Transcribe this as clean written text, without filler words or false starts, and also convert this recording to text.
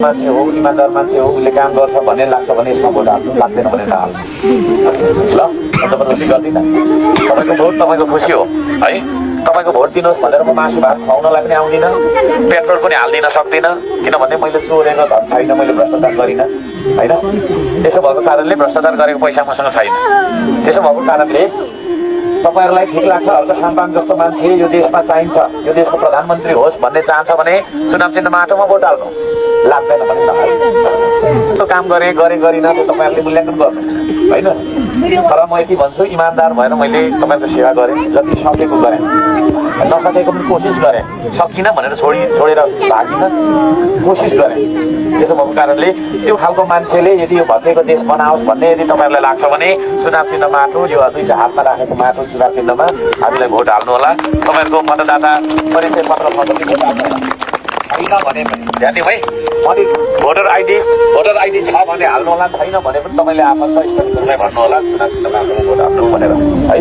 मान्छे हो, इमान्दार मान्छे हो, उसले काम गर्छ भन्ने लाग्छ भने यसमा भोट हाल्नु, लाग्दैन भने नहाल्नु। ल जबरजस्ती गर्दिनँ। तपाईँको भोट तपाईँको खुसी हो है। तपाईँको भोट दिनुहोस् भनेर म मासु भात खुवाउनलाई पनि आउँदिनँ, पेट्रोल पनि हालिदिन सक्दिनँ, किनभने मैले चोरेको धन छैन, मैले भ्रष्टाचार गरिनँ होइन। त्यसो भएको कारणले भ्रष्टाचार गरेको पैसा मसँग छैन। त्यसो भएको कारणले तपाईँहरूलाई ठिक लाग्छ अर्को सन्तान जस्तो मान्छे यो देशमा चाहिन्छ, यो देशको प्रधानमन्त्री होस् भन्ने चाहन्छ भने चुनाव चिन्हमा आठौँमा भोट हाल्नु, लाग्दैन भने नहाल्नु। त्यो काम गरिनँ त्यो तपाईँहरूले मूल्याङ्कन गर्नु होइन। तर म यति भन्छु, इमान्दार भएर मैले तपाईँहरूको सेवा गरेँ, जति सकेको गरेँ, नसकेको पनि कोसिस गरेँ, सकिनँ भनेर छोडेर भागिनँ, कोसिस गरेँ। त्यसो भएको कारणले त्यो खालको मान्छेले यदि यो भत्केको देश बनाओस् भन्ने यदि तपाईँहरूलाई लाग्छ भने चुनाव चिन्ह माटो, यो दुईटा हातमा राखेको माटो चुनाव चिन्हमा हामीलाई भोट हाल्नु होला। तपाईँहरूको मतदाता परिचय पत्र छैन भने पनि ध्यान दिउँ है। अनि भोटर आइडी छ भने हाल्नु होला, छैन भने पनि तपाईँले आफन्त स्थगित भन्नु होला चुनाव चिन्ह माटोमा भोट हाल्नु भनेर है।